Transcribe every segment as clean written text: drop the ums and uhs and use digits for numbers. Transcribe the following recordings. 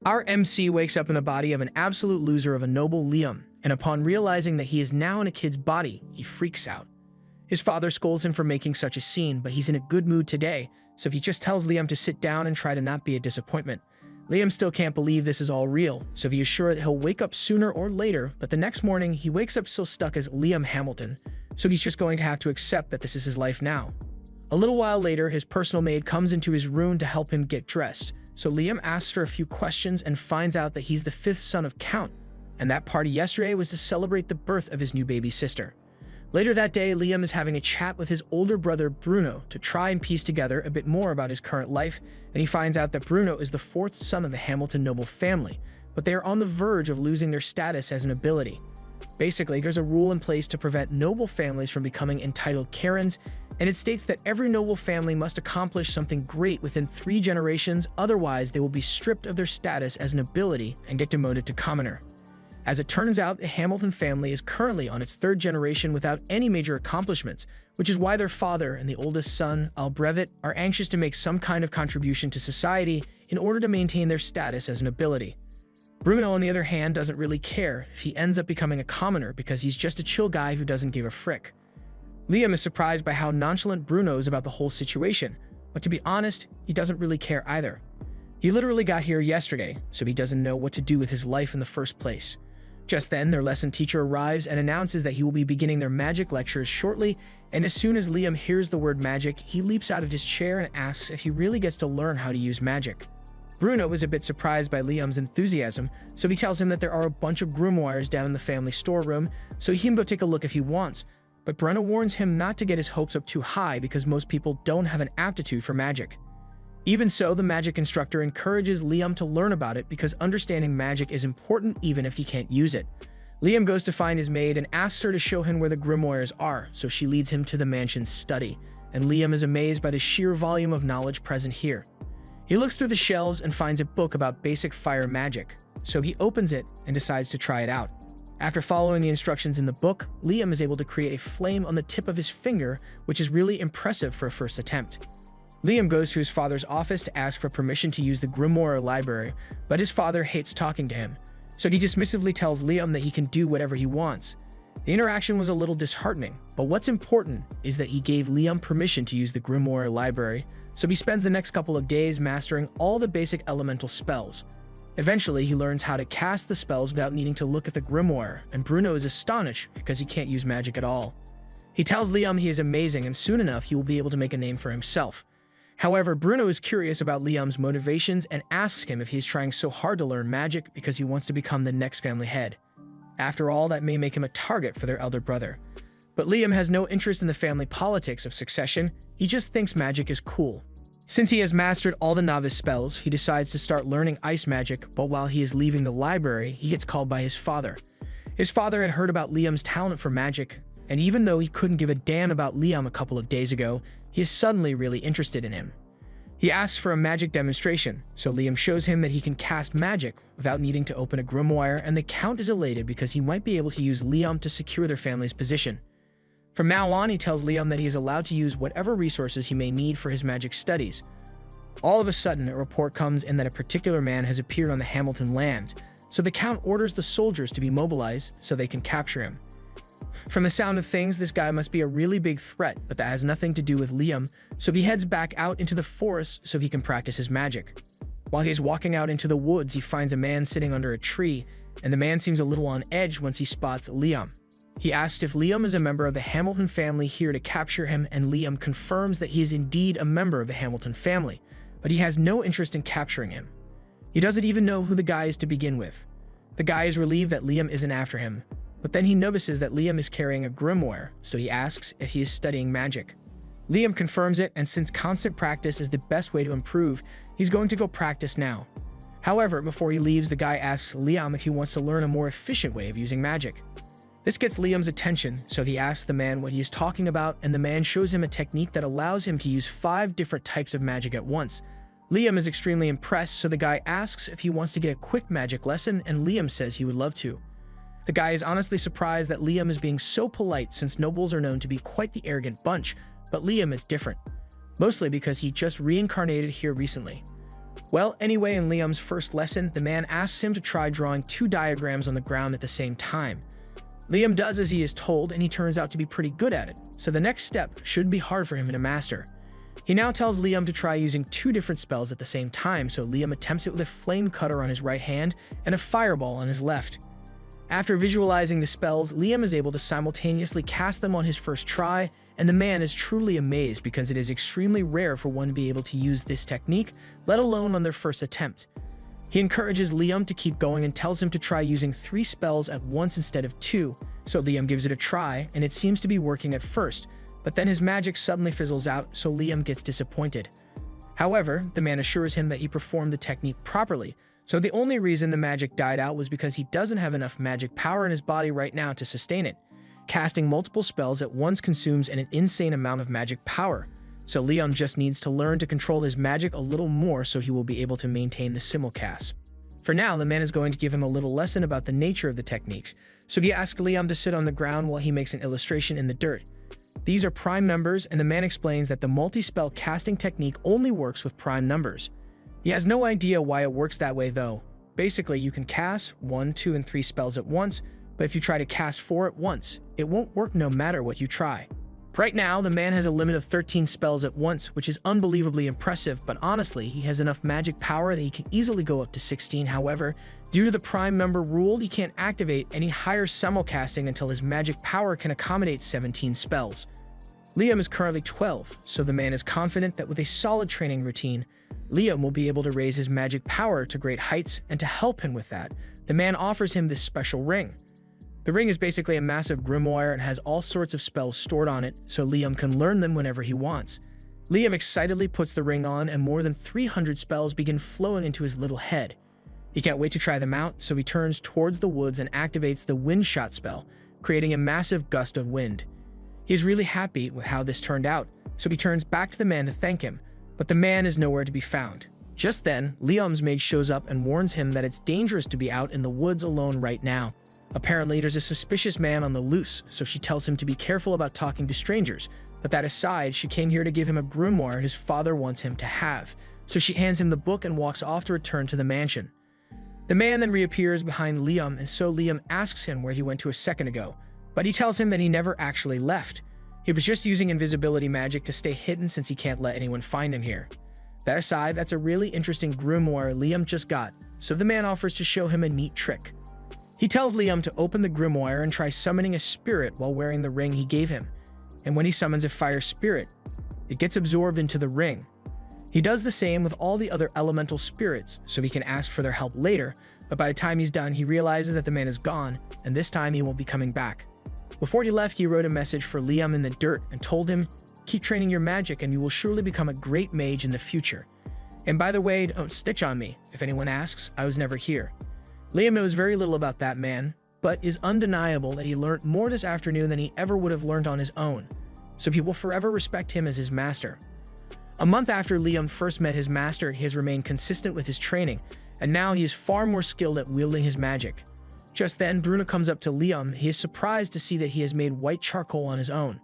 Our MC wakes up in the body of an absolute loser of a noble Liam, and upon realizing that he is now in a kid's body, he freaks out. His father scolds him for making such a scene, but he's in a good mood today, so he just tells Liam to sit down and try to not be a disappointment. Liam still can't believe this is all real, so he is sure that he'll wake up sooner or later, but the next morning, he wakes up still stuck as Liam Hamilton, so he's just going to have to accept that this is his life now. A little while later, his personal maid comes into his room to help him get dressed, so Liam asks her a few questions and finds out that he's the fifth son of Count, and that party yesterday was to celebrate the birth of his new baby sister. Later that day, Liam is having a chat with his older brother Bruno to try and piece together a bit more about his current life, and he finds out that Bruno is the fourth son of the Hamilton noble family, but they are on the verge of losing their status as an nobility. Basically, there's a rule in place to prevent noble families from becoming entitled Karens, and it states that every noble family must accomplish something great within 3 generations, otherwise they will be stripped of their status as nobility and get demoted to commoner. As it turns out, the Hamilton family is currently on its 3rd generation without any major accomplishments, which is why their father and the oldest son, Albrevet, are anxious to make some kind of contribution to society in order to maintain their status as nobility. Bruno, on the other hand, doesn't really care if he ends up becoming a commoner because he's just a chill guy who doesn't give a frick. Liam is surprised by how nonchalant Bruno is about the whole situation, but to be honest, he doesn't really care either. He literally got here yesterday, so he doesn't know what to do with his life in the first place. Just then, their lesson teacher arrives and announces that he will be beginning their magic lectures shortly, and as soon as Liam hears the word magic, he leaps out of his chair and asks if he really gets to learn how to use magic. Bruno is a bit surprised by Liam's enthusiasm, so he tells him that there are a bunch of grimoires down in the family storeroom, so he can go take a look if he wants. But Bruno warns him not to get his hopes up too high because most people don't have an aptitude for magic. Even so, the magic instructor encourages Liam to learn about it because understanding magic is important even if he can't use it. Liam goes to find his maid and asks her to show him where the grimoires are, so she leads him to the mansion's study, and Liam is amazed by the sheer volume of knowledge present here. He looks through the shelves and finds a book about basic fire magic, so he opens it and decides to try it out. After following the instructions in the book, Liam is able to create a flame on the tip of his finger, which is really impressive for a first attempt. Liam goes to his father's office to ask for permission to use the grimoire library, but his father hates talking to him, so he dismissively tells Liam that he can do whatever he wants. The interaction was a little disheartening, but what's important is that he gave Liam permission to use the grimoire library, so he spends the next couple of days mastering all the basic elemental spells. Eventually, he learns how to cast the spells without needing to look at the grimoire, and Bruno is astonished because he can't use magic at all. He tells Liam he is amazing and soon enough he will be able to make a name for himself. However, Bruno is curious about Liam's motivations and asks him if he is trying so hard to learn magic because he wants to become the next family head. After all, that may make him a target for their elder brother. But Liam has no interest in the family politics of succession, he just thinks magic is cool. Since he has mastered all the novice spells, he decides to start learning ice magic, but while he is leaving the library, he gets called by his father. His father had heard about Liam's talent for magic, and even though he couldn't give a damn about Liam a couple of days ago, he is suddenly really interested in him. He asks for a magic demonstration, so Liam shows him that he can cast magic without needing to open a grimoire, and the Count is elated because he might be able to use Liam to secure their family's position. From now on, he tells Liam that he is allowed to use whatever resources he may need for his magic studies. All of a sudden, a report comes in that a particular man has appeared on the Hamilton land, so the Count orders the soldiers to be mobilized so they can capture him. From the sound of things, this guy must be a really big threat, but that has nothing to do with Liam, so he heads back out into the forest so he can practice his magic. While he's walking out into the woods, he finds a man sitting under a tree, and the man seems a little on edge once he spots Liam. He asks if Liam is a member of the Hamilton family here to capture him, and Liam confirms that he is indeed a member of the Hamilton family, but he has no interest in capturing him. He doesn't even know who the guy is to begin with. The guy is relieved that Liam isn't after him, but then he notices that Liam is carrying a grimoire, so he asks if he is studying magic. Liam confirms it, and since constant practice is the best way to improve, he's going to go practice now. However, before he leaves, the guy asks Liam if he wants to learn a more efficient way of using magic. This gets Liam's attention, so he asks the man what he is talking about, and the man shows him a technique that allows him to use 5 different types of magic at once. Liam is extremely impressed, so the guy asks if he wants to get a quick magic lesson, and Liam says he would love to. The guy is honestly surprised that Liam is being so polite since nobles are known to be quite the arrogant bunch, but Liam is different, mostly because he just reincarnated here recently. Well, anyway, in Liam's first lesson, the man asks him to try drawing 2 diagrams on the ground at the same time. Liam does as he is told, and he turns out to be pretty good at it, so the next step shouldn't be hard for him to master. He now tells Liam to try using 2 different spells at the same time, so Liam attempts it with a flame cutter on his right hand and a fireball on his left. After visualizing the spells, Liam is able to simultaneously cast them on his first try, and the man is truly amazed because it is extremely rare for one to be able to use this technique, let alone on their first attempt. He encourages Liam to keep going and tells him to try using 3 spells at once instead of 2, so Liam gives it a try, and it seems to be working at first, but then his magic suddenly fizzles out, so Liam gets disappointed. However, the man assures him that he performed the technique properly, so the only reason the magic died out was because he doesn't have enough magic power in his body right now to sustain it. Casting multiple spells at once consumes an insane amount of magic power, so Liam just needs to learn to control his magic a little more so he will be able to maintain the simulcast. For now, the man is going to give him a little lesson about the nature of the techniques, so he asks Liam to sit on the ground while he makes an illustration in the dirt. These are prime numbers, and the man explains that the multi-spell casting technique only works with prime numbers. He has no idea why it works that way though. Basically, you can cast 1, 2, and 3 spells at once, but if you try to cast 4 at once, it won't work no matter what you try. Right now, the man has a limit of 13 spells at once, which is unbelievably impressive, but honestly, he has enough magic power that he can easily go up to 16. However, due to the prime number rule, he can't activate any higher simulcasting until his magic power can accommodate 17 spells. Liam is currently 12, so the man is confident that with a solid training routine, Liam will be able to raise his magic power to great heights, and to help him with that, the man offers him this special ring. The ring is basically a massive grimoire and has all sorts of spells stored on it, so Liam can learn them whenever he wants. Liam excitedly puts the ring on, and more than 300 spells begin flowing into his little head. He can't wait to try them out, so he turns towards the woods and activates the wind shot spell, creating a massive gust of wind. He's really happy with how this turned out, so he turns back to the man to thank him, but the man is nowhere to be found. Just then, Liam's maid shows up and warns him that it's dangerous to be out in the woods alone right now. Apparently, there's a suspicious man on the loose, so she tells him to be careful about talking to strangers, but that aside, she came here to give him a grimoire his father wants him to have, so she hands him the book and walks off to return to the mansion. The man then reappears behind Liam, and so Liam asks him where he went to a second ago, but he tells him that he never actually left. He was just using invisibility magic to stay hidden since he can't let anyone find him here. That aside, that's a really interesting grimoire Liam just got, so the man offers to show him a neat trick. He tells Liam to open the grimoire and try summoning a spirit while wearing the ring he gave him, and when he summons a fire spirit, it gets absorbed into the ring. He does the same with all the other elemental spirits, so he can ask for their help later, but by the time he's done, he realizes that the man is gone, and this time he won't be coming back. Before he left, he wrote a message for Liam in the dirt and told him, "Keep training your magic and you will surely become a great mage in the future. And by the way, don't snitch on me. If anyone asks, I was never here." Liam knows very little about that man, but is undeniable that he learned more this afternoon than he ever would have learned on his own, so he will forever respect him as his master. A month after Liam first met his master, he has remained consistent with his training, and now he is far more skilled at wielding his magic. Just then, Bruno comes up to Liam. He is surprised to see that he has made white charcoal on his own.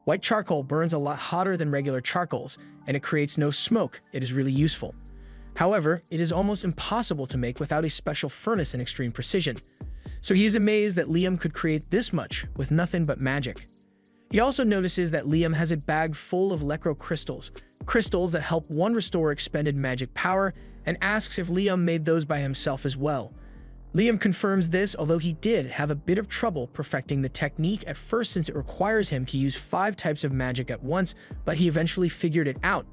White charcoal burns a lot hotter than regular charcoals, and it creates no smoke. It is really useful. However, it is almost impossible to make without a special furnace and extreme precision. So he is amazed that Liam could create this much with nothing but magic. He also notices that Liam has a bag full of Lecro crystals, crystals that help one restore expended magic power, and asks if Liam made those by himself as well. Liam confirms this, although he did have a bit of trouble perfecting the technique at first since it requires him to use 5 types of magic at once, but he eventually figured it out.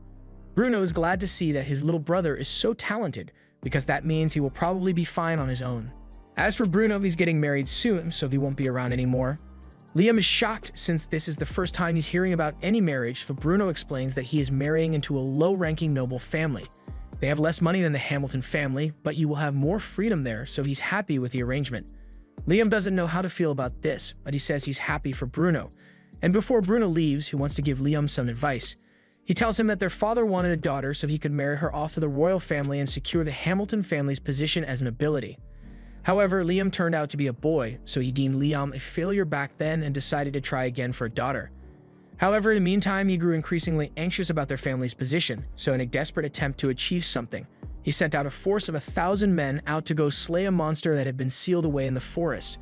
Bruno is glad to see that his little brother is so talented, because that means he will probably be fine on his own. As for Bruno, he's getting married soon, so he won't be around anymore. Liam is shocked since this is the first time he's hearing about any marriage, so Bruno explains that he is marrying into a low-ranking noble family. They have less money than the Hamilton family, but you will have more freedom there, so he's happy with the arrangement. Liam doesn't know how to feel about this, but he says he's happy for Bruno. And before Bruno leaves, he wants to give Liam some advice. He tells him that their father wanted a daughter so he could marry her off to the royal family and secure the Hamilton family's position as an ability. However, Liam turned out to be a boy, so he deemed Liam a failure back then and decided to try again for a daughter. However, in the meantime, he grew increasingly anxious about their family's position, so in a desperate attempt to achieve something, he sent out a force of 1,000 men out to go slay a monster that had been sealed away in the forest.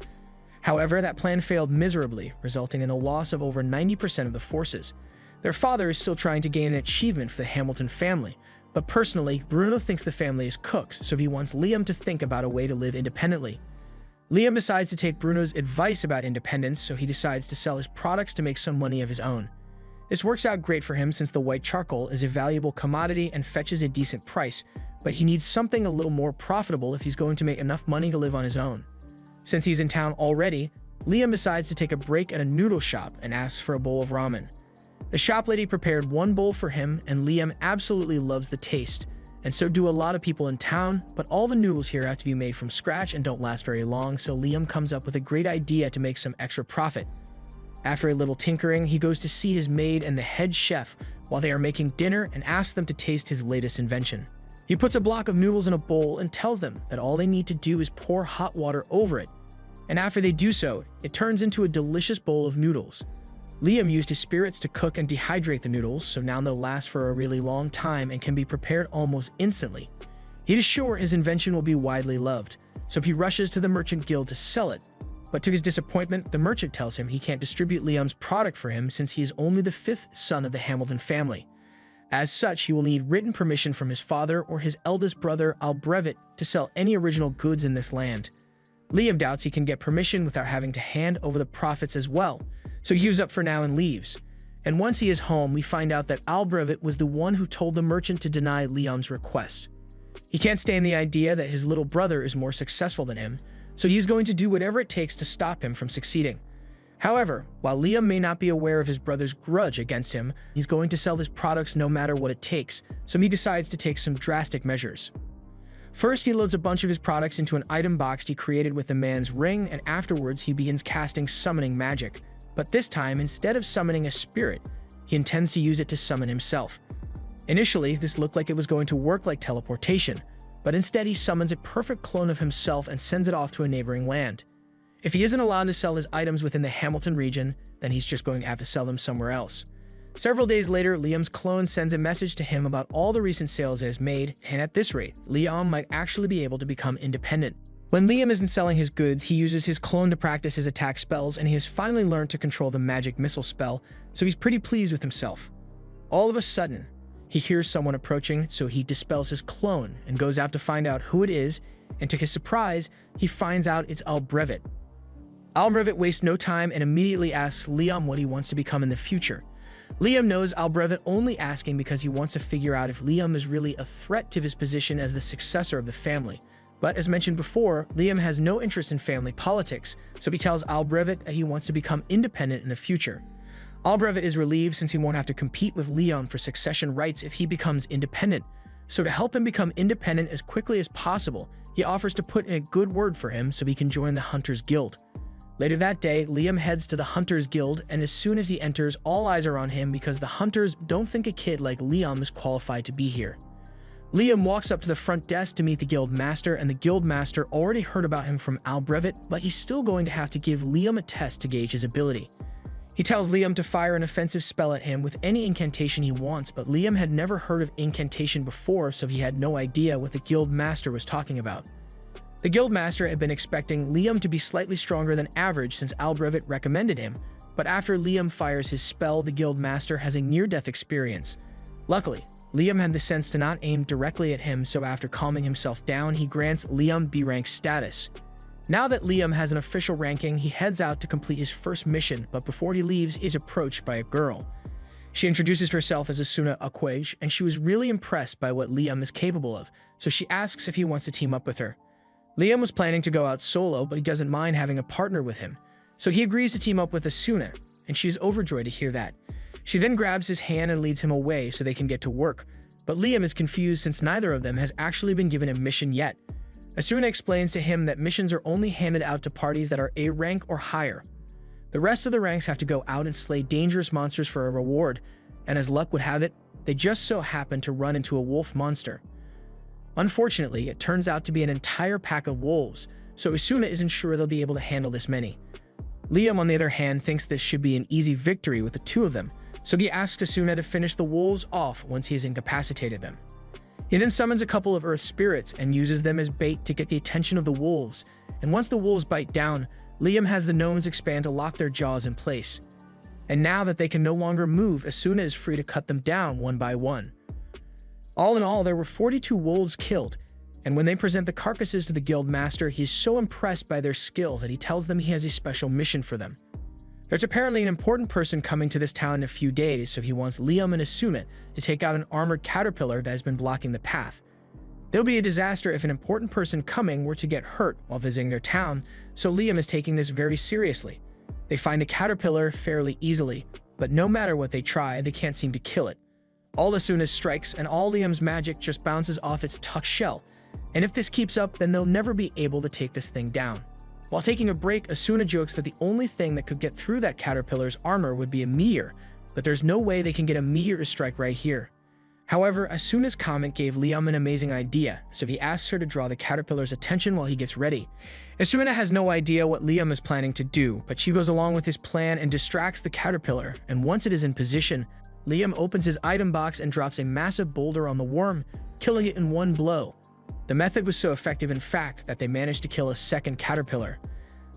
However, that plan failed miserably, resulting in the loss of over 90% of the forces. Their father is still trying to gain an achievement for the Hamilton family, but personally, Bruno thinks the family is cooked, so he wants Liam to think about a way to live independently. Liam decides to take Bruno's advice about independence, so he decides to sell his products to make some money of his own. This works out great for him since the white charcoal is a valuable commodity and fetches a decent price, but he needs something a little more profitable if he's going to make enough money to live on his own. Since he's in town already, Liam decides to take a break at a noodle shop and asks for a bowl of ramen. The shop lady prepared one bowl for him, and Liam absolutely loves the taste, and so do a lot of people in town, but all the noodles here have to be made from scratch and don't last very long, so Liam comes up with a great idea to make some extra profit. After a little tinkering, he goes to see his maid and the head chef while they are making dinner and asks them to taste his latest invention. He puts a block of noodles in a bowl and tells them that all they need to do is pour hot water over it, and after they do so, it turns into a delicious bowl of noodles. Liam used his spirits to cook and dehydrate the noodles, so now they'll last for a really long time and can be prepared almost instantly. He is sure his invention will be widely loved, so he rushes to the merchant guild to sell it. But to his disappointment, the merchant tells him he can't distribute Liam's product for him since he is only the 5th son of the Hamilton family. As such, he will need written permission from his father or his eldest brother Albrevet to sell any original goods in this land. Liam doubts he can get permission without having to hand over the profits as well, so he gives up for now and leaves. And once he is home, we find out that Albrevet was the one who told the merchant to deny Liam's request. He can't stand the idea that his little brother is more successful than him, so he's going to do whatever it takes to stop him from succeeding. However, while Liam may not be aware of his brother's grudge against him, he's going to sell his products no matter what it takes, so he decides to take some drastic measures. First, he loads a bunch of his products into an item box he created with the man's ring, and afterwards he begins casting summoning magic. But this time, instead of summoning a spirit, he intends to use it to summon himself. Initially, this looked like it was going to work like teleportation, but instead he summons a perfect clone of himself and sends it off to a neighboring land. If he isn't allowed to sell his items within the Hamilton region, then he's just going to have to sell them somewhere else. Several days later, Liam's clone sends a message to him about all the recent sales it has made, and at this rate, Liam might actually be able to become independent. When Liam isn't selling his goods, he uses his clone to practice his attack spells, and he has finally learned to control the magic missile spell, so he's pretty pleased with himself. All of a sudden, he hears someone approaching, so he dispels his clone and goes out to find out who it is, and to his surprise, he finds out it's Albrevet. Albrevet wastes no time and immediately asks Liam what he wants to become in the future. Liam knows Albrevet only asking because he wants to figure out if Liam is really a threat to his position as the successor of the family. But as mentioned before, Liam has no interest in family politics, so he tells Albrevet that he wants to become independent in the future. Albrevet is relieved since he won't have to compete with Liam for succession rights if he becomes independent. So to help him become independent as quickly as possible, he offers to put in a good word for him so he can join the Hunters Guild. Later that day, Liam heads to the Hunters Guild, and as soon as he enters, all eyes are on him because the Hunters don't think a kid like Liam is qualified to be here. Liam walks up to the front desk to meet the guild master, and the guild master already heard about him from Albrevet, but he's still going to have to give Liam a test to gauge his ability. He tells Liam to fire an offensive spell at him with any incantation he wants, but Liam had never heard of incantation before, so he had no idea what the guild master was talking about. The guild master had been expecting Liam to be slightly stronger than average since Albrevet recommended him, but after Liam fires his spell, the guild master has a near-death experience. Luckily, Liam had the sense to not aim directly at him, so after calming himself down, he grants Liam B-rank status. Now that Liam has an official ranking, he heads out to complete his first mission, but before he leaves, he is approached by a girl. She introduces herself as Asuna Akwej, and she was really impressed by what Liam is capable of, so she asks if he wants to team up with her. Liam was planning to go out solo, but he doesn't mind having a partner with him, so he agrees to team up with Asuna, and she's overjoyed to hear that. She then grabs his hand and leads him away so they can get to work, but Liam is confused since neither of them has actually been given a mission yet. Asuna explains to him that missions are only handed out to parties that are A rank or higher. The rest of the ranks have to go out and slay dangerous monsters for a reward, and as luck would have it, they just so happen to run into a wolf monster. Unfortunately, it turns out to be an entire pack of wolves, so Asuna isn't sure they'll be able to handle this many. Liam, on the other hand, thinks this should be an easy victory with the two of them, so he asks Asuna to finish the wolves off once he has incapacitated them. He then summons a couple of earth spirits and uses them as bait to get the attention of the wolves, and once the wolves bite down, Liam has the gnomes expand to lock their jaws in place. And now that they can no longer move, Asuna is free to cut them down one by one. All in all, there were 42 wolves killed, and when they present the carcasses to the guild master, he is so impressed by their skill that he tells them he has a special mission for them. There's apparently an important person coming to this town in a few days, so he wants Liam and Asuna to take out an armored caterpillar that has been blocking the path. There'll be a disaster if an important person coming were to get hurt while visiting their town, so Liam is taking this very seriously. They find the caterpillar fairly easily, but no matter what they try, they can't seem to kill it. All Asuna's strikes and all Liam's magic just bounces off its tucked shell, and if this keeps up, then they'll never be able to take this thing down. While taking a break, Asuna jokes that the only thing that could get through that caterpillar's armor would be a meteor, but there's no way they can get a meteor to strike right here. However, Asuna's comment gave Liam an amazing idea, so he asks her to draw the caterpillar's attention while he gets ready. Asuna has no idea what Liam is planning to do, but she goes along with his plan and distracts the caterpillar, and once it is in position, Liam opens his item box and drops a massive boulder on the worm, killing it in one blow. The method was so effective, in fact, that they managed to kill a second caterpillar.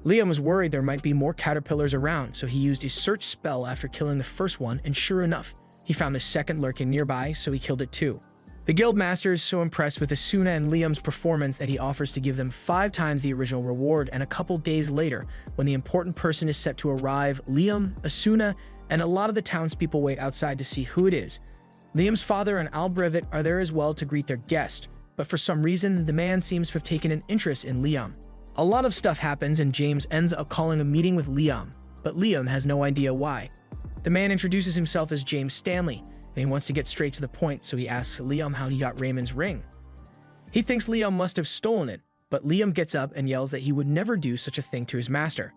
Liam was worried there might be more caterpillars around, so he used his search spell after killing the first one, and sure enough, he found a second lurking nearby, so he killed it too. The guild master is so impressed with Asuna and Liam's performance that he offers to give them 5 times the original reward, and a couple days later, when the important person is set to arrive, Liam, Asuna, and a lot of the townspeople wait outside to see who it is. Liam's father and Albrevit are there as well to greet their guest, but for some reason, the man seems to have taken an interest in Liam. A lot of stuff happens and James ends up calling a meeting with Liam, but Liam has no idea why. The man introduces himself as James Stanley, and he wants to get straight to the point, so he asks Liam how he got Raymond's ring. He thinks Liam must have stolen it, but Liam gets up and yells that he would never do such a thing to his master.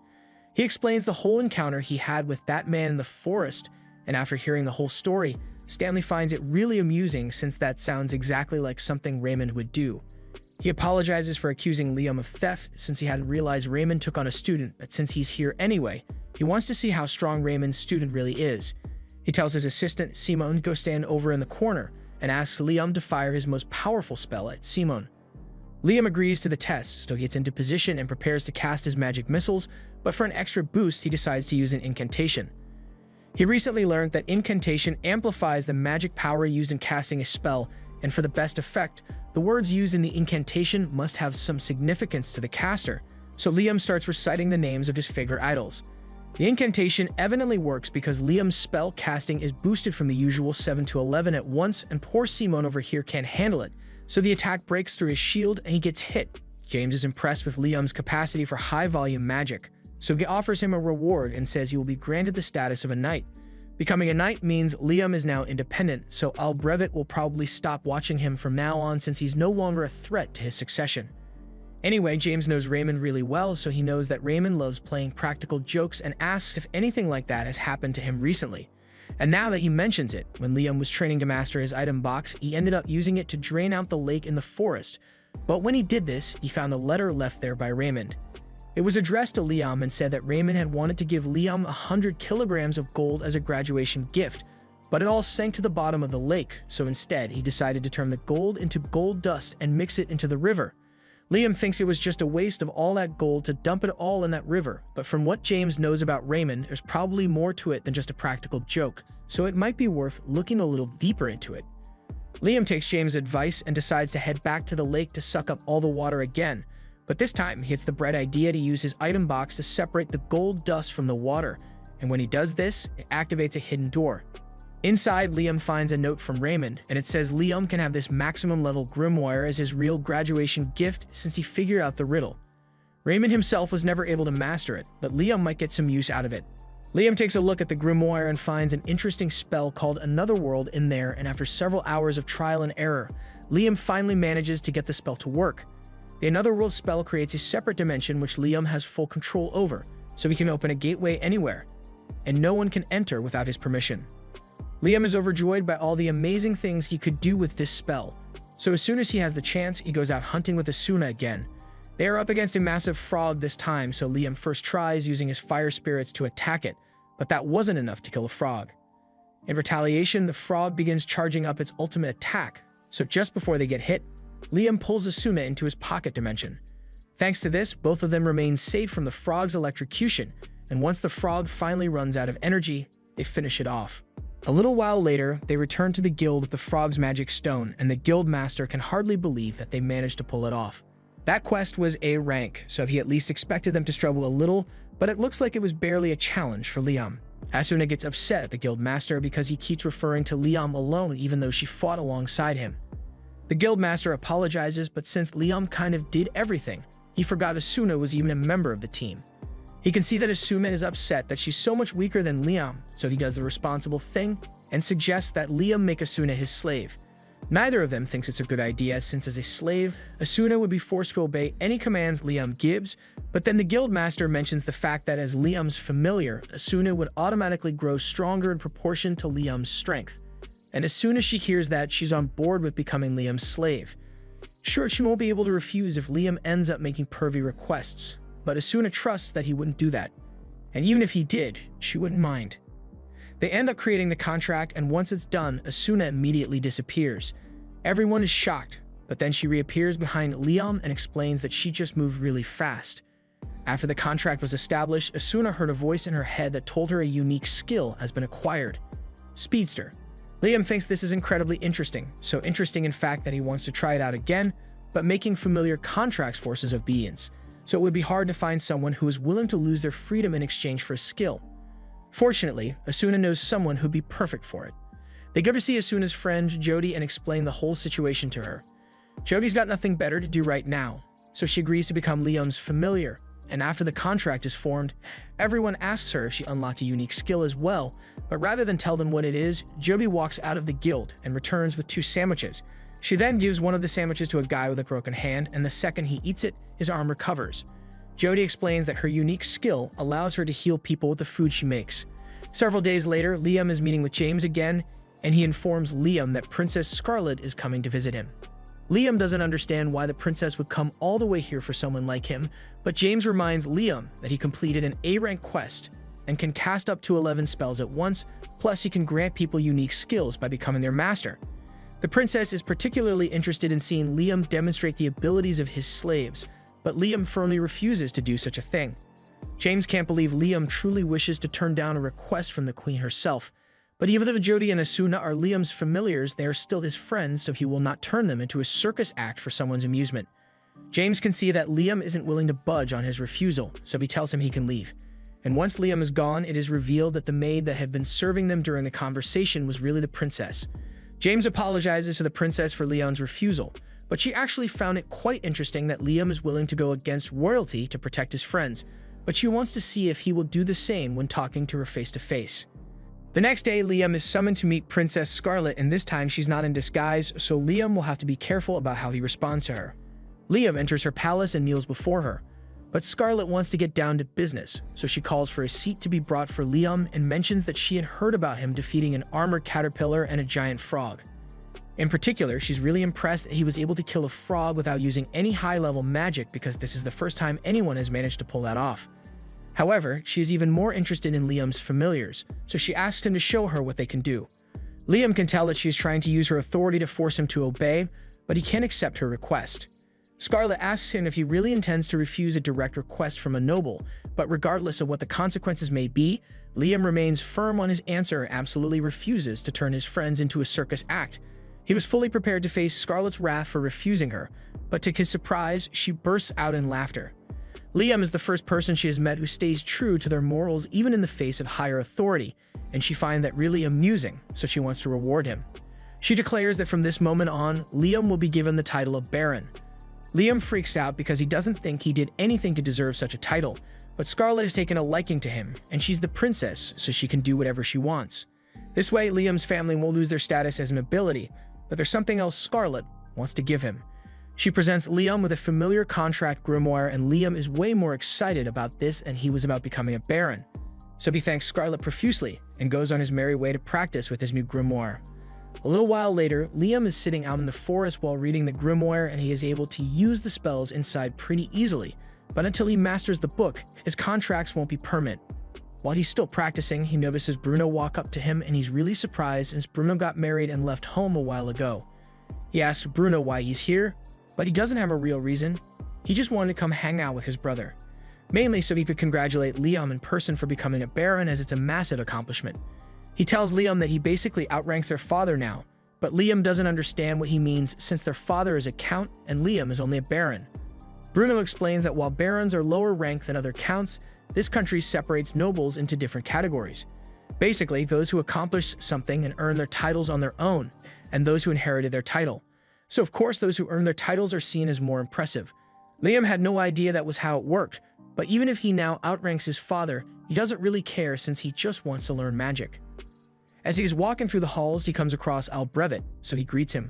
He explains the whole encounter he had with that man in the forest, and after hearing the whole story, Stanley finds it really amusing since that sounds exactly like something Raymond would do. He apologizes for accusing Liam of theft since he hadn't realized Raymond took on a student, but since he's here anyway, he wants to see how strong Raymond's student really is. He tells his assistant, Simon, to go stand over in the corner and asks Liam to fire his most powerful spell at Simon. Liam agrees to the test, so he gets into position and prepares to cast his magic missiles, but for an extra boost, he decides to use an incantation. He recently learned that incantation amplifies the magic power used in casting a spell, and for the best effect, the words used in the incantation must have some significance to the caster, so Liam starts reciting the names of his favorite idols. The incantation evidently works because Liam's spell casting is boosted from the usual 7 to 11 at once, and poor Simon over here can't handle it, so the attack breaks through his shield and he gets hit. James is impressed with Liam's capacity for high-volume magic, so he offers him a reward and says he will be granted the status of a knight. Becoming a knight means Liam is now independent, so Albrevit will probably stop watching him from now on since he's no longer a threat to his succession. Anyway, James knows Raymond really well, so he knows that Raymond loves playing practical jokes and asks if anything like that has happened to him recently. And now that he mentions it, when Liam was training to master his item box, he ended up using it to drain out the lake in the forest. But when he did this, he found a letter left there by Raymond. It was addressed to Liam and said that Raymond had wanted to give Liam 100 kilograms of gold as a graduation gift, but it all sank to the bottom of the lake, so instead he decided to turn the gold into gold dust and mix it into the river. Liam thinks it was just a waste of all that gold to dump it all in that river, but from what James knows about Raymond, there's probably more to it than just a practical joke, so it might be worth looking a little deeper into it. Liam takes James' advice and decides to head back to the lake to suck up all the water again, but this time he gets the bright idea to use his item box to separate the gold dust from the water, and when he does this, it activates a hidden door. Inside, Liam finds a note from Raymond, and it says Liam can have this maximum level grimoire as his real graduation gift since he figured out the riddle. Raymond himself was never able to master it, but Liam might get some use out of it. Liam takes a look at the grimoire and finds an interesting spell called Another World in there, and after several hours of trial and error, Liam finally manages to get the spell to work. The Another World spell creates a separate dimension which Liam has full control over, so he can open a gateway anywhere, and no one can enter without his permission. Liam is overjoyed by all the amazing things he could do with this spell, so as soon as he has the chance, he goes out hunting with Asuna again. They are up against a massive frog this time, so Liam first tries using his fire spirits to attack it, but that wasn't enough to kill the frog. In retaliation, the frog begins charging up its ultimate attack, so just before they get hit, Liam pulls Asuna into his pocket dimension. Thanks to this, both of them remain safe from the frog's electrocution, and once the frog finally runs out of energy, they finish it off. A little while later, they return to the guild with the frog's magic stone, and the guild master can hardly believe that they managed to pull it off. That quest was A rank, so he at least expected them to struggle a little, but it looks like it was barely a challenge for Liam. Asuna gets upset at the guild master because he keeps referring to Liam alone even though she fought alongside him. The guild master apologizes, but since Liam kind of did everything, he forgot Asuna was even a member of the team. He can see that Asuna is upset that she's so much weaker than Liam, so he does the responsible thing and suggests that Liam make Asuna his slave. Neither of them thinks it's a good idea, since as a slave, Asuna would be forced to obey any commands Liam gives, but then the guild master mentions the fact that as Liam's familiar, Asuna would automatically grow stronger in proportion to Liam's strength. And as soon as she hears that, she's on board with becoming Liam's slave. Sure, she won't be able to refuse if Liam ends up making pervy requests, but Asuna trusts that he wouldn't do that. And even if he did, she wouldn't mind. They end up creating the contract, and once it's done, Asuna immediately disappears. Everyone is shocked, but then she reappears behind Liam and explains that she just moved really fast. After the contract was established, Asuna heard a voice in her head that told her a unique skill has been acquired. Speedster. Liam thinks this is incredibly interesting, so interesting in fact that he wants to try it out again, but making familiar contracts forces obedience, so it would be hard to find someone who is willing to lose their freedom in exchange for a skill. Fortunately, Asuna knows someone who'd be perfect for it. They go to see Asuna's friend, Jody, and explain the whole situation to her. Jody's got nothing better to do right now, so she agrees to become Liam's familiar, and after the contract is formed, everyone asks her if she unlocked a unique skill as well, but rather than tell them what it is, Jody walks out of the guild and returns with 2 sandwiches. She then gives one of the sandwiches to a guy with a broken hand, and the second he eats it, his arm recovers. Jody explains that her unique skill allows her to heal people with the food she makes. Several days later, Liam is meeting with James again, and he informs Liam that Princess Scarlet is coming to visit him. Liam doesn't understand why the princess would come all the way here for someone like him, but James reminds Liam that he completed an A-rank quest and can cast up to 11 spells at once, plus he can grant people unique skills by becoming their master. The princess is particularly interested in seeing Liam demonstrate the abilities of his slaves, but Liam firmly refuses to do such a thing. James can't believe Liam truly wishes to turn down a request from the queen herself, but even though Jody and Asuna are Liam's familiars, they are still his friends, so he will not turn them into a circus act for someone's amusement. James can see that Liam isn't willing to budge on his refusal, so he tells him he can leave. And once Liam is gone, it is revealed that the maid that had been serving them during the conversation was really the princess. James apologizes to the princess for Liam's refusal, but she actually found it quite interesting that Liam is willing to go against royalty to protect his friends, but she wants to see if he will do the same when talking to her face-to-face. The next day, Liam is summoned to meet Princess Scarlet, and this time she's not in disguise, so Liam will have to be careful about how he responds to her. Liam enters her palace and kneels before her, but Scarlet wants to get down to business, so she calls for a seat to be brought for Liam and mentions that she had heard about him defeating an armored caterpillar and a giant frog. In particular, she's really impressed that he was able to kill a frog without using any high-level magic, because this is the first time anyone has managed to pull that off. However, she is even more interested in Liam's familiars, so she asks him to show her what they can do. Liam can tell that she is trying to use her authority to force him to obey, but he can't accept her request. Scarlet asks him if he really intends to refuse a direct request from a noble, but regardless of what the consequences may be, Liam remains firm on his answer and absolutely refuses to turn his friends into a circus act. He was fully prepared to face Scarlet's wrath for refusing her, but to his surprise, she bursts out in laughter. Liam is the first person she has met who stays true to their morals even in the face of higher authority, and she finds that really amusing, so she wants to reward him. She declares that from this moment on, Liam will be given the title of Baron. Liam freaks out because he doesn't think he did anything to deserve such a title, but Scarlet has taken a liking to him, and she's the princess, so she can do whatever she wants. This way, Liam's family won't lose their status as an ability, but there's something else Scarlet wants to give him. She presents Liam with a familiar contract grimoire, and Liam is way more excited about this than he was about becoming a baron. So he thanks Scarlet profusely and goes on his merry way to practice with his new grimoire. A little while later, Liam is sitting out in the forest while reading the grimoire, and he is able to use the spells inside pretty easily, but until he masters the book, his contracts won't be permanent. While he's still practicing, he notices Bruno walk up to him and he's really surprised since Bruno got married and left home a while ago. He asks Bruno why he's here, but he doesn't have a real reason. He just wanted to come hang out with his brother, mainly so he could congratulate Liam in person for becoming a baron, as it's a massive accomplishment. He tells Liam that he basically outranks their father now, but Liam doesn't understand what he means since their father is a count and Liam is only a baron. Bruno explains that while barons are lower ranked than other counts, this country separates nobles into different categories. Basically, those who accomplish something and earn their titles on their own, and those who inherited their title. So of course, those who earn their titles are seen as more impressive. Liam had no idea that was how it worked, but even if he now outranks his father, he doesn't really care since he just wants to learn magic. As he is walking through the halls, he comes across Albrevet, so he greets him.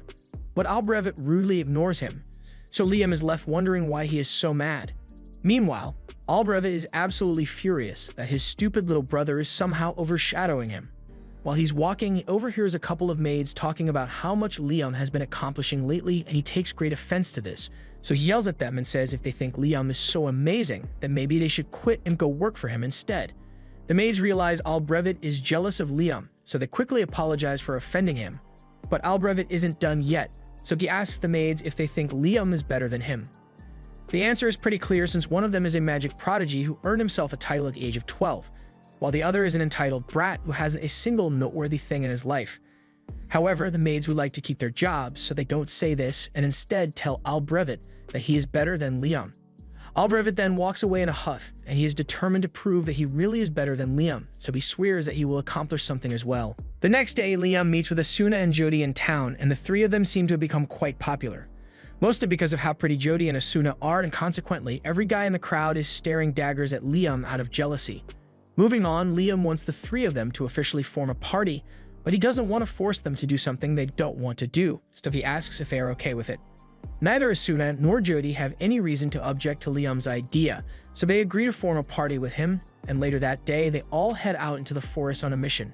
But Albrevet rudely ignores him, so Liam is left wondering why he is so mad. Meanwhile, Albrevet is absolutely furious that his stupid little brother is somehow overshadowing him. While he's walking, he overhears a couple of maids talking about how much Liam has been accomplishing lately, and he takes great offense to this. So he yells at them and says if they think Liam is so amazing, then maybe they should quit and go work for him instead. The maids realize Albrevet is jealous of Liam, so they quickly apologize for offending him. But Albrevet isn't done yet, so he asks the maids if they think Liam is better than him. The answer is pretty clear since one of them is a magic prodigy who earned himself a title at the age of 12, while the other is an entitled brat who hasn't a single noteworthy thing in his life. However, the maids would like to keep their jobs, so they don't say this and instead tell Albrevet that he is better than Liam. Albrevet then walks away in a huff, and he is determined to prove that he really is better than Liam, so he swears that he will accomplish something as well. The next day, Liam meets with Asuna and Jody in town, and the three of them seem to have become quite popular. Mostly because of how pretty Jody and Asuna are, and consequently, every guy in the crowd is staring daggers at Liam out of jealousy. Moving on, Liam wants the three of them to officially form a party, but he doesn't want to force them to do something they don't want to do, so he asks if they are okay with it. Neither Asuna nor Jody have any reason to object to Liam's idea, so they agree to form a party with him, and later that day, they all head out into the forest on a mission.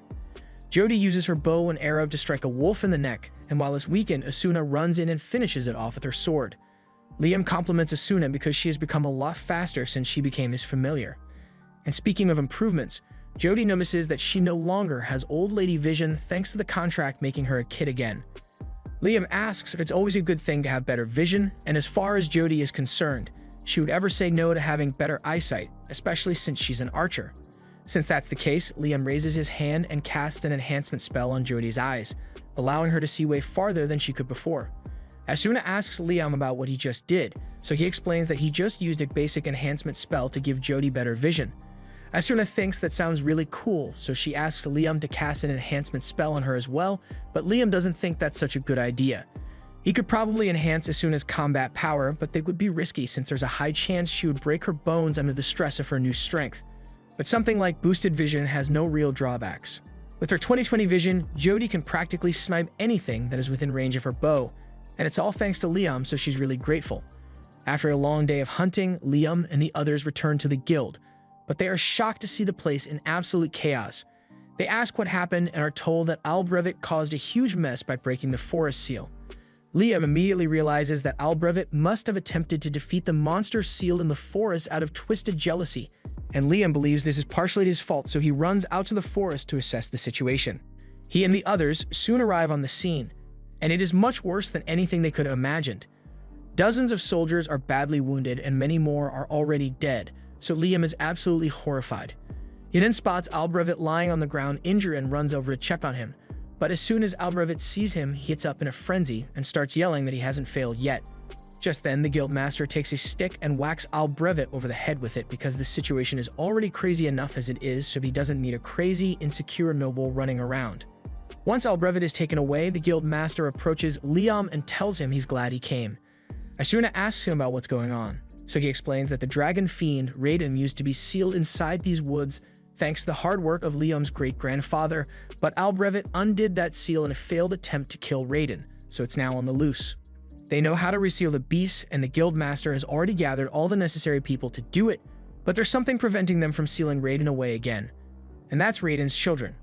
Jody uses her bow and arrow to strike a wolf in the neck, and while it's weakened, Asuna runs in and finishes it off with her sword. Liam compliments Asuna because she has become a lot faster since she became his familiar. And speaking of improvements, Jody notices that she no longer has old lady vision thanks to the contract making her a kid again. Liam asks if it's always a good thing to have better vision, and as far as Jody is concerned, she would ever say no to having better eyesight, especially since she's an archer. Since that's the case, Liam raises his hand and casts an enhancement spell on Jody's eyes, allowing her to see way farther than she could before. Asuna asks Liam about what he just did, so he explains that he just used a basic enhancement spell to give Jody better vision. Asuna thinks that sounds really cool, so she asks Liam to cast an enhancement spell on her as well, but Liam doesn't think that's such a good idea. He could probably enhance Asuna's combat power, but they would be risky since there's a high chance she would break her bones under the stress of her new strength. But something like boosted vision has no real drawbacks. With her 20/20 vision, Jody can practically snipe anything that is within range of her bow, and it's all thanks to Liam, so she's really grateful. After a long day of hunting, Liam and the others return to the guild, but they are shocked to see the place in absolute chaos. They ask what happened and are told that Albrevet caused a huge mess by breaking the forest seal. Liam immediately realizes that Albrevet must have attempted to defeat the monster sealed in the forest out of twisted jealousy, and Liam believes this is partially his fault, so he runs out to the forest to assess the situation. He and the others soon arrive on the scene, and it is much worse than anything they could have imagined. Dozens of soldiers are badly wounded and many more are already dead, so Liam is absolutely horrified. He then spots Albrevet lying on the ground injured and runs over to check on him, but as soon as Albrevet sees him, he gets up in a frenzy and starts yelling that he hasn't failed yet. Just then, the guildmaster takes a stick and whacks Albrevet over the head with it because the situation is already crazy enough as it is, so he doesn't need a crazy, insecure noble running around. Once Albrevet is taken away, the guildmaster approaches Liam and tells him he's glad he came. Asuna asks him about what's going on, so he explains that the dragon fiend Raiden used to be sealed inside these woods thanks to the hard work of Liam's great-grandfather, but Albrevet undid that seal in a failed attempt to kill Raiden, so it's now on the loose. They know how to reseal the beast, and the guildmaster has already gathered all the necessary people to do it, but there's something preventing them from sealing Raiden away again, and that's Raiden's children.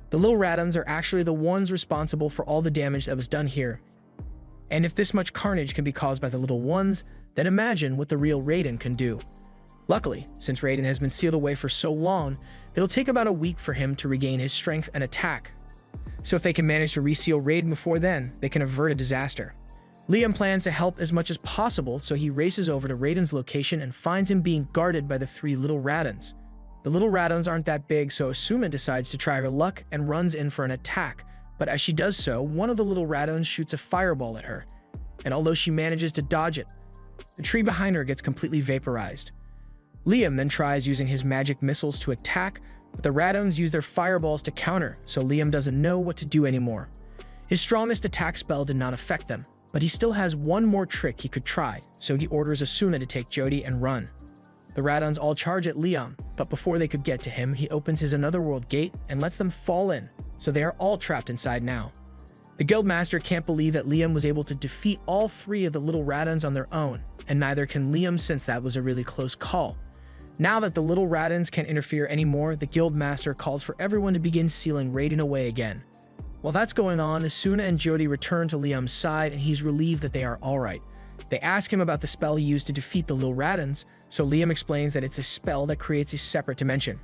The little Radons are actually the ones responsible for all the damage that was done here, and if this much carnage can be caused by the little ones, then imagine what the real Raiden can do. Luckily, since Raiden has been sealed away for so long, it'll take about a week for him to regain his strength and attack. So if they can manage to reseal Raiden before then, they can avert a disaster. Liam plans to help as much as possible, so he races over to Raiden's location and finds him being guarded by the 3 little Radons. The little Radons aren't that big, so Asuna decides to try her luck and runs in for an attack, but as she does so, one of the little Radons shoots a fireball at her, and although she manages to dodge it, the tree behind her gets completely vaporized. Liam then tries using his magic missiles to attack, but the Radons use their fireballs to counter, so Liam doesn't know what to do anymore. His strongest attack spell did not affect them, but he still has one more trick he could try, so he orders Asuna to take Jody and run. The Radons all charge at Liam, but before they could get to him, he opens his Anotherworld gate and lets them fall in, so they are all trapped inside now. The Guildmaster can't believe that Liam was able to defeat all 3 of the little Radons on their own, and neither can Liam since that was a really close call. Now that the little Radons can't interfere anymore, the Guildmaster calls for everyone to begin sealing Raiden away again. While that's going on, Asuna and Jody return to Liam's side and he's relieved that they are alright. They ask him about the spell he used to defeat the little Radons, so Liam explains that it's a spell that creates a separate dimension.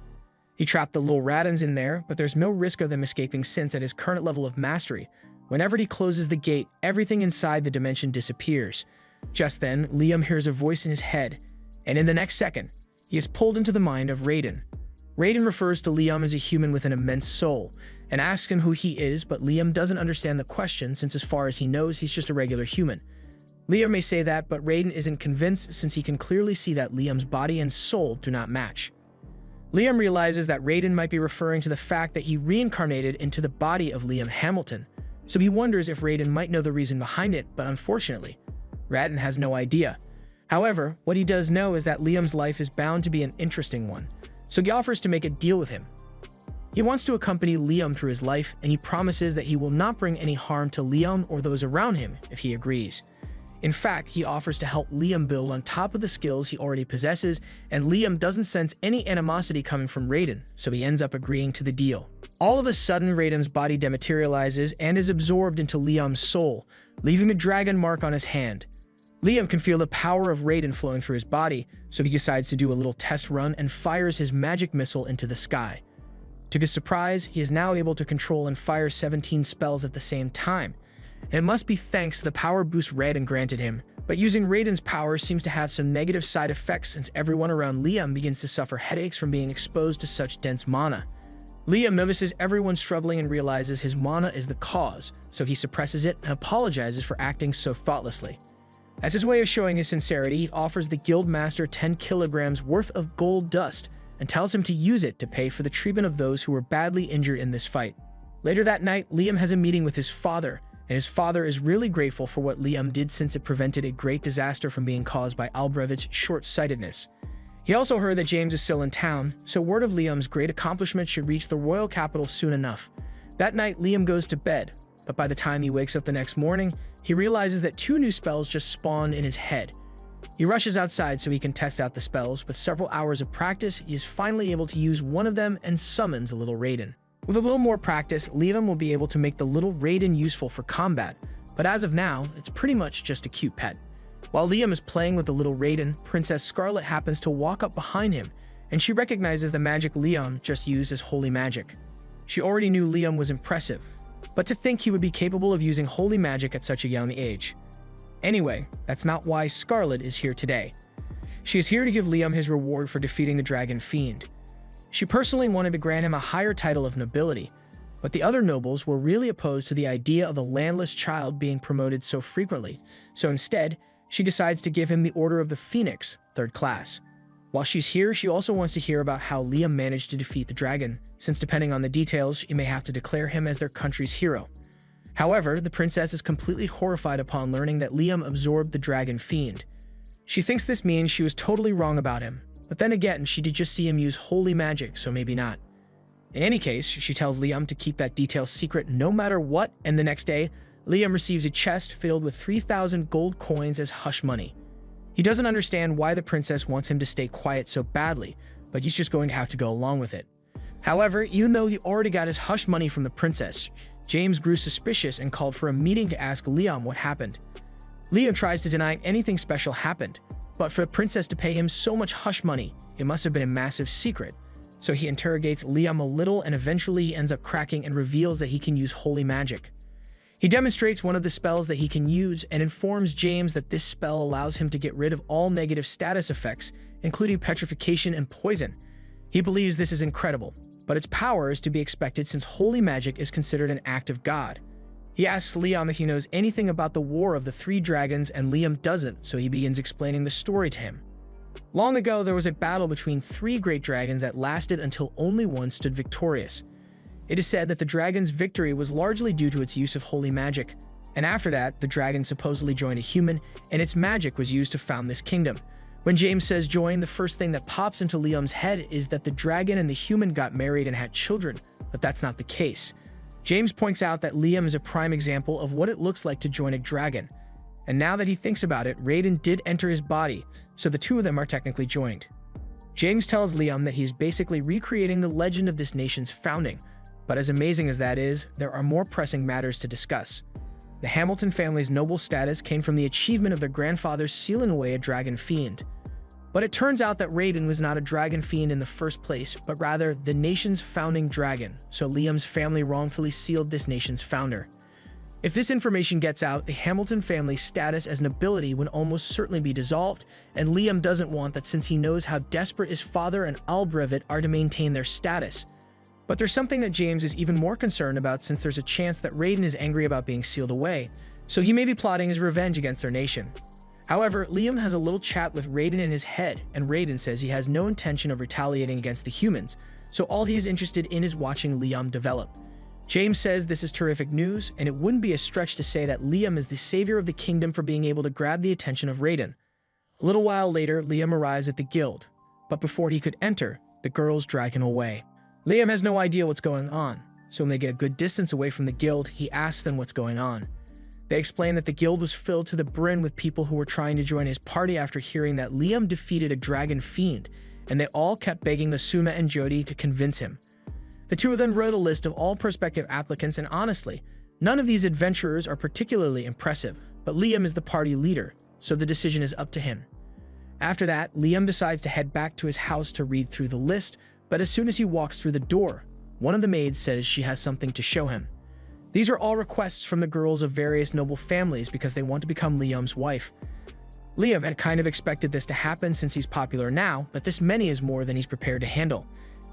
He trapped the little Radons in there, but there's no risk of them escaping since at his current level of mastery, whenever he closes the gate, everything inside the dimension disappears. Just then, Liam hears a voice in his head, and in the next second, he is pulled into the mind of Raiden. Raiden refers to Liam as a human with an immense soul, and asks him who he is, but Liam doesn't understand the question since as far as he knows, he's just a regular human. Liam may say that, but Raiden isn't convinced since he can clearly see that Liam's body and soul do not match. Liam realizes that Raiden might be referring to the fact that he reincarnated into the body of Liam Hamilton, so he wonders if Raiden might know the reason behind it, but unfortunately, Raiden has no idea. However, what he does know is that Liam's life is bound to be an interesting one, so he offers to make a deal with him. He wants to accompany Liam through his life, and he promises that he will not bring any harm to Liam or those around him if he agrees. In fact, he offers to help Liam build on top of the skills he already possesses, and Liam doesn't sense any animosity coming from Raiden, so he ends up agreeing to the deal. All of a sudden, Raiden's body dematerializes and is absorbed into Liam's soul, leaving a dragon mark on his hand. Liam can feel the power of Raiden flowing through his body, so he decides to do a little test run and fires his magic missile into the sky. To his surprise, he is now able to control and fire 17 spells at the same time. And it must be thanks to the power boost Raiden granted him, but using Raiden's power seems to have some negative side effects since everyone around Liam begins to suffer headaches from being exposed to such dense mana. Liam notices everyone struggling and realizes his mana is the cause, so he suppresses it and apologizes for acting so thoughtlessly. As his way of showing his sincerity, he offers the Guildmaster 10 kilograms worth of gold dust and tells him to use it to pay for the treatment of those who were badly injured in this fight. Later that night, Liam has a meeting with his father, and his father is really grateful for what Liam did since it prevented a great disaster from being caused by Albrecht's short-sightedness. He also heard that James is still in town, so word of Liam's great accomplishment should reach the royal capital soon enough. That night, Liam goes to bed, but by the time he wakes up the next morning, he realizes that 2 new spells just spawned in his head. He rushes outside so he can test out the spells. With several hours of practice, he is finally able to use one of them and summons a little Raiden. With a little more practice, Liam will be able to make the little Raiden useful for combat, but as of now, it's pretty much just a cute pet. While Liam is playing with the little Raiden, Princess Scarlet happens to walk up behind him, and she recognizes the magic Liam just used as holy magic. She already knew Liam was impressive, but to think he would be capable of using holy magic at such a young age. Anyway, that's not why Scarlet is here today. She is here to give Liam his reward for defeating the Dragon Fiend. She personally wanted to grant him a higher title of nobility, but the other nobles were really opposed to the idea of a landless child being promoted so frequently, so instead, she decides to give him the Order of the Phoenix, 3rd class. While she's here, she also wants to hear about how Liam managed to defeat the dragon, since depending on the details, she may have to declare him as their country's hero. However, the princess is completely horrified upon learning that Liam absorbed the Dragon Fiend. She thinks this means she was totally wrong about him, but then again, she did just see him use holy magic, so maybe not. In any case, she tells Liam to keep that detail secret no matter what, and the next day, Liam receives a chest filled with 3,000 gold coins as hush money. He doesn't understand why the princess wants him to stay quiet so badly, but he's just going to have to go along with it. However, even though he already got his hush money from the princess, James grew suspicious and called for a meeting to ask Liam what happened. Liam tries to deny anything special happened, But for the princess to pay him so much hush money, it must have been a massive secret. So he interrogates Liam a little and eventually he ends up cracking and reveals that he can use holy magic. He demonstrates one of the spells that he can use and informs James that this spell allows him to get rid of all negative status effects, including petrification and poison. He believes this is incredible, but its power is to be expected since holy magic is considered an act of God. He asks Liam if he knows anything about the War of the Three Dragons, and Liam doesn't, so he begins explaining the story to him. Long ago, there was a battle between three great dragons that lasted until only one stood victorious. It is said that the dragon's victory was largely due to its use of holy magic, and after that, the dragon supposedly joined a human, and its magic was used to found this kingdom. When James says join, the first thing that pops into Liam's head is that the dragon and the human got married and had children, but that's not the case. James points out that Liam is a prime example of what it looks like to join a dragon, and now that he thinks about it, Raiden did enter his body, so the two of them are technically joined. James tells Liam that he's basically recreating the legend of this nation's founding, but as amazing as that is, there are more pressing matters to discuss. The Hamilton family's noble status came from the achievement of their grandfathers sealing away a dragon fiend. But it turns out that Raiden was not a dragon fiend in the first place, but rather the nation's founding dragon, so Liam's family wrongfully sealed this nation's founder. If this information gets out, the Hamilton family's status as nobility would almost certainly be dissolved, and Liam doesn't want that since he knows how desperate his father and Albrevet are to maintain their status. But there's something that James is even more concerned about since there's a chance that Raiden is angry about being sealed away, so he may be plotting his revenge against their nation. However, Liam has a little chat with Raiden in his head, and Raiden says he has no intention of retaliating against the humans, so all he is interested in is watching Liam develop. James says this is terrific news, and it wouldn't be a stretch to say that Liam is the savior of the kingdom for being able to grab the attention of Raiden. A little while later, Liam arrives at the guild, but before he could enter, the girls drag him away. Liam has no idea what's going on, so when they get a good distance away from the guild, he asks them what's going on. They explain that the guild was filled to the brim with people who were trying to join his party after hearing that Liam defeated a dragon fiend, and they all kept begging Asuna and Jody to convince him. The two of them wrote a list of all prospective applicants, and honestly, none of these adventurers are particularly impressive, but Liam is the party leader, so the decision is up to him. After that, Liam decides to head back to his house to read through the list, but as soon as he walks through the door, one of the maids says she has something to show him. These are all requests from the girls of various noble families because they want to become Liam's wife. Liam had kind of expected this to happen since he's popular now, but this many is more than he's prepared to handle.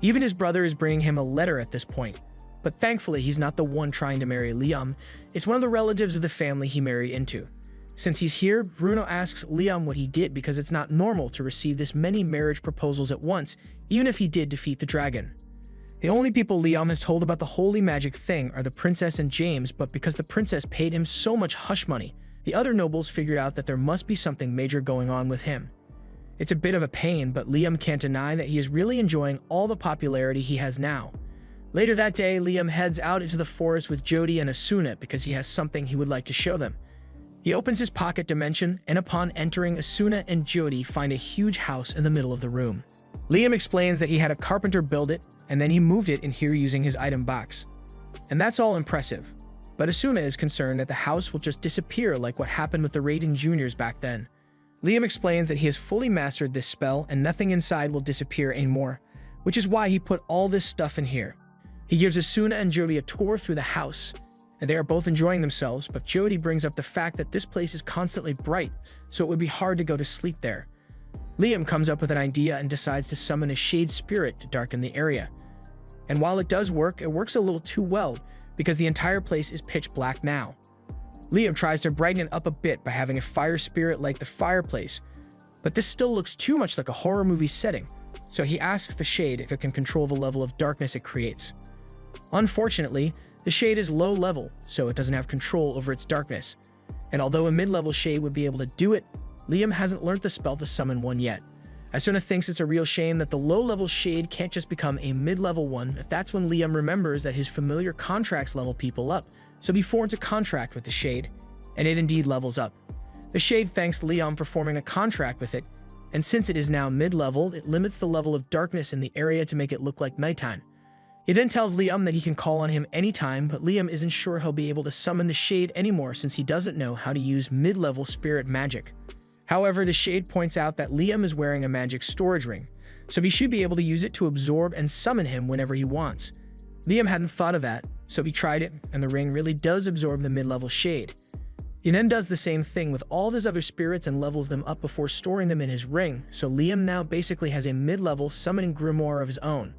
Even his brother is bringing him a letter at this point. But thankfully, he's not the one trying to marry Liam. It's one of the relatives of the family he married into. Since he's here, Bruno asks Liam what he did because it's not normal to receive this many marriage proposals at once, even if he did defeat the dragon. The only people Liam has told about the holy magic thing are the princess and James, but because the princess paid him so much hush money, the other nobles figured out that there must be something major going on with him. It's a bit of a pain, but Liam can't deny that he is really enjoying all the popularity he has now. Later that day, Liam heads out into the forest with Jody and Asuna because he has something he would like to show them. He opens his pocket dimension, and upon entering, Asuna and Jody find a huge house in the middle of the room. Liam explains that he had a carpenter build it, and then he moved it in here using his item box. And that's all impressive. But Asuna is concerned that the house will just disappear like what happened with the Raiden Juniors back then. Liam explains that he has fully mastered this spell and nothing inside will disappear anymore, which is why he put all this stuff in here. He gives Asuna and Jody a tour through the house, and they are both enjoying themselves, but Jody brings up the fact that this place is constantly bright, so it would be hard to go to sleep there. Liam comes up with an idea and decides to summon a shade spirit to darken the area. And while it does work, it works a little too well, because the entire place is pitch black now. Liam tries to brighten it up a bit by having a fire spirit like the fireplace, but this still looks too much like a horror movie setting, so he asks the shade if it can control the level of darkness it creates. Unfortunately, the shade is low level, so it doesn't have control over its darkness. And although a mid-level shade would be able to do it, Liam hasn't learned the spell to summon one yet. Asuna thinks it's a real shame that the low-level shade can't just become a mid-level one, but that's when Liam remembers that his familiar contracts level people up, so he forms a contract with the shade, and it indeed levels up. The shade thanks Liam for forming a contract with it, and since it is now mid-level, it limits the level of darkness in the area to make it look like nighttime. He then tells Liam that he can call on him anytime, but Liam isn't sure he'll be able to summon the shade anymore since he doesn't know how to use mid-level spirit magic. However, the Shade points out that Liam is wearing a magic storage ring, so he should be able to use it to absorb and summon him whenever he wants. Liam hadn't thought of that, so he tried it, and the ring really does absorb the mid-level Shade. He then does the same thing with all of his other spirits and levels them up before storing them in his ring, so Liam now basically has a mid-level summoning grimoire of his own.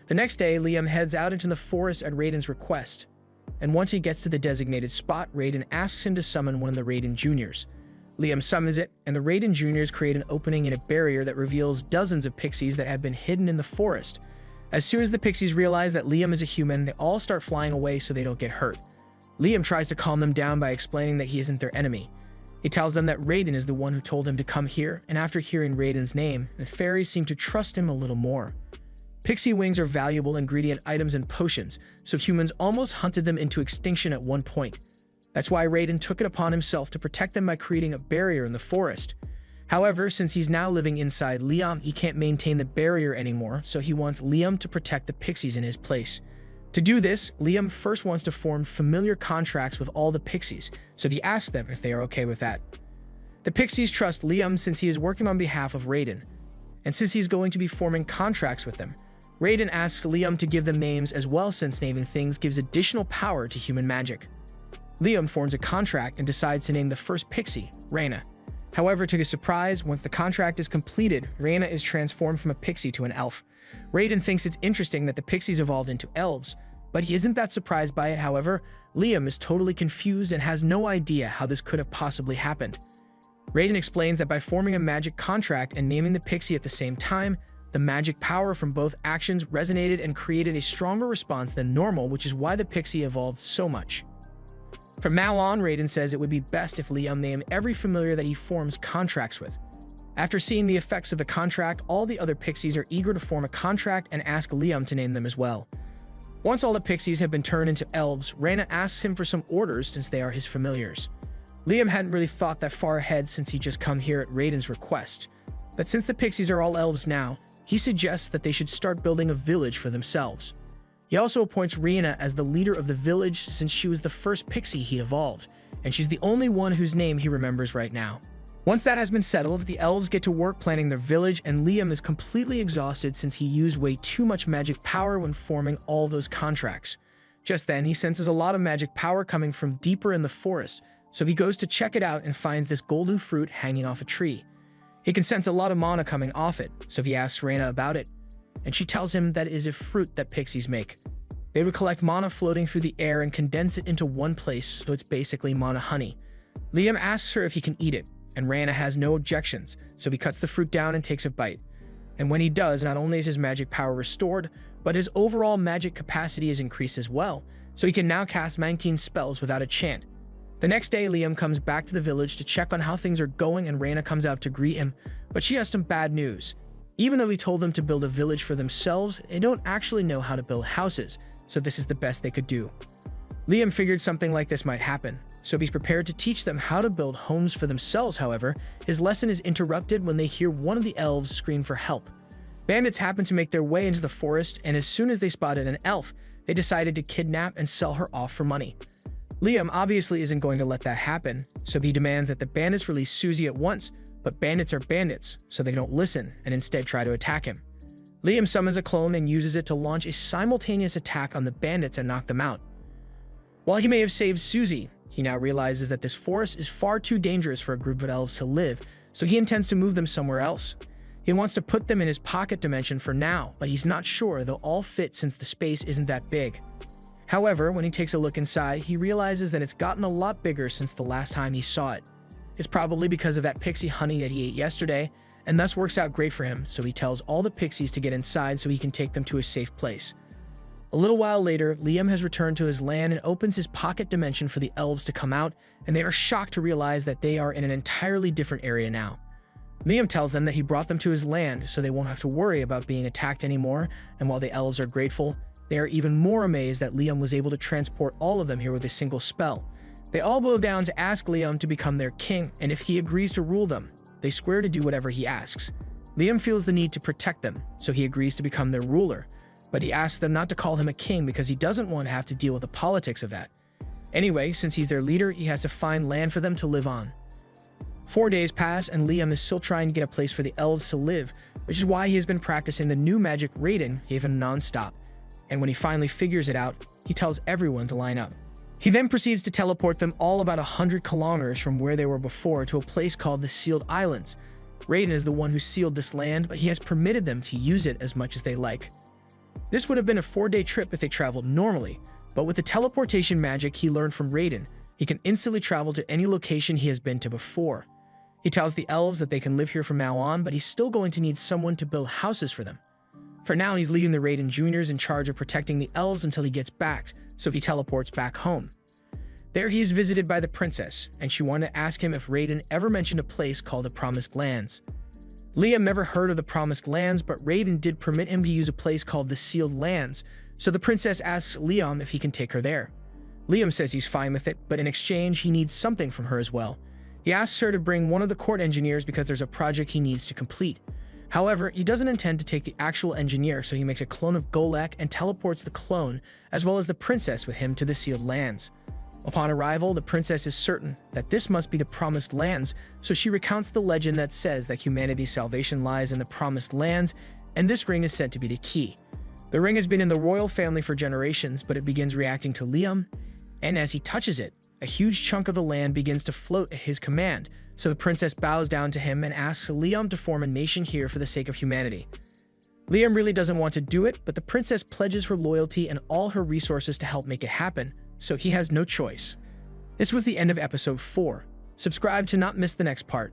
The next day, Liam heads out into the forest at Raiden's request, and once he gets to the designated spot, Raiden asks him to summon one of the Raiden Juniors. Liam summons it, and the Raiden Juniors create an opening in a barrier that reveals dozens of pixies that have been hidden in the forest. As soon as the pixies realize that Liam is a human, they all start flying away so they don't get hurt. Liam tries to calm them down by explaining that he isn't their enemy. He tells them that Raiden is the one who told him to come here, and after hearing Raiden's name, the fairies seem to trust him a little more. Pixie wings are valuable ingredient items and potions, so humans almost hunted them into extinction at one point. That's why Raiden took it upon himself to protect them by creating a barrier in the forest. However, since he's now living inside Liam, he can't maintain the barrier anymore, so he wants Liam to protect the pixies in his place. To do this, Liam first wants to form familiar contracts with all the pixies, so he asks them if they are okay with that. The pixies trust Liam since he is working on behalf of Raiden, and since he's going to be forming contracts with them, Raiden asks Liam to give them names as well since naming things gives additional power to human magic. Liam forms a contract and decides to name the first pixie, Reina. However, to his surprise, once the contract is completed, Reina is transformed from a pixie to an elf. Raiden thinks it's interesting that the pixies evolved into elves, but he isn't that surprised by it. However, Liam is totally confused and has no idea how this could have possibly happened. Raiden explains that by forming a magic contract and naming the pixie at the same time, the magic power from both actions resonated and created a stronger response than normal, which is why the pixie evolved so much. From now on, Raiden says it would be best if Liam named every familiar that he forms contracts with. After seeing the effects of the contract, all the other pixies are eager to form a contract and ask Liam to name them as well. Once all the pixies have been turned into elves, Reina asks him for some orders since they are his familiars. Liam hadn't really thought that far ahead since he just come here at Raiden's request, but since the pixies are all elves now, he suggests that they should start building a village for themselves. He also appoints Reina as the leader of the village since she was the first pixie he evolved, and she's the only one whose name he remembers right now. Once that has been settled, the elves get to work planning their village, and Liam is completely exhausted since he used way too much magic power when forming all those contracts. Just then, he senses a lot of magic power coming from deeper in the forest, so he goes to check it out and finds this golden fruit hanging off a tree. He can sense a lot of mana coming off it, so he asks Reina about it, and she tells him that it is a fruit that pixies make. They would collect mana floating through the air and condense it into one place, so it's basically mana honey. Liam asks her if he can eat it, and Reina has no objections, so he cuts the fruit down and takes a bite. And when he does, not only is his magic power restored, but his overall magic capacity is increased as well, so he can now cast 19 spells without a chant. The next day, Liam comes back to the village to check on how things are going, and Reina comes out to greet him, but she has some bad news. Even though he told them to build a village for themselves, they don't actually know how to build houses, so this is the best they could do. Liam figured something like this might happen, so he's prepared to teach them how to build homes for themselves. However, his lesson is interrupted when they hear one of the elves scream for help. Bandits happen to make their way into the forest, and as soon as they spotted an elf, they decided to kidnap and sell her off for money. Liam obviously isn't going to let that happen, so he demands that the bandits release Susie at once, but bandits are bandits, so they don't listen and instead try to attack him. Liam summons a clone and uses it to launch a simultaneous attack on the bandits and knock them out. While he may have saved Susie, he now realizes that this forest is far too dangerous for a group of elves to live, so he intends to move them somewhere else. He wants to put them in his pocket dimension for now, but he's not sure they'll all fit since the space isn't that big. However, when he takes a look inside, he realizes that it's gotten a lot bigger since the last time he saw it. It's probably because of that pixie honey that he ate yesterday, and thus works out great for him, so he tells all the pixies to get inside so he can take them to a safe place. A little while later, Liam has returned to his land and opens his pocket dimension for the elves to come out, and they are shocked to realize that they are in an entirely different area now. Liam tells them that he brought them to his land so they won't have to worry about being attacked anymore, and while the elves are grateful, they are even more amazed that Liam was able to transport all of them here with a single spell. They all bow down to ask Liam to become their king, and if he agrees to rule them, they swear to do whatever he asks. Liam feels the need to protect them, so he agrees to become their ruler, but he asks them not to call him a king because he doesn't want to have to deal with the politics of that. Anyway, since he's their leader, he has to find land for them to live on. 4 days pass and Liam is still trying to get a place for the elves to live, which is why he has been practicing the new magic Raiden gave him non-stop. And when he finally figures it out, he tells everyone to line up. He then proceeds to teleport them all about 100 kilometers from where they were before to a place called the Sealed Islands. Raiden is the one who sealed this land, but he has permitted them to use it as much as they like. This would have been a 4-day trip if they traveled normally, but with the teleportation magic he learned from Raiden, he can instantly travel to any location he has been to before. He tells the elves that they can live here from now on, but he's still going to need someone to build houses for them. For now, he's leaving the Raiden Jr.'s in charge of protecting the elves until he gets back, so he teleports back home. There he is visited by the princess, and she wanted to ask him if Raiden ever mentioned a place called the Promised Lands. Liam never heard of the Promised Lands, but Raiden did permit him to use a place called the Sealed Lands, so the princess asks Liam if he can take her there. Liam says he's fine with it, but in exchange, he needs something from her as well. He asks her to bring one of the court engineers because there's a project he needs to complete. However, he doesn't intend to take the actual engineer, so he makes a clone of Golek and teleports the clone, as well as the princess with him to the Sealed Lands. Upon arrival, the princess is certain that this must be the Promised Lands, so she recounts the legend that says that humanity's salvation lies in the Promised Lands, and this ring is said to be the key. The ring has been in the royal family for generations, but it begins reacting to Liam, and as he touches it, a huge chunk of the land begins to float at his command, so the princess bows down to him and asks Liam to form a nation here for the sake of humanity. Liam really doesn't want to do it, but the princess pledges her loyalty and all her resources to help make it happen, so he has no choice. This was the end of episode 4. Subscribe to not miss the next part.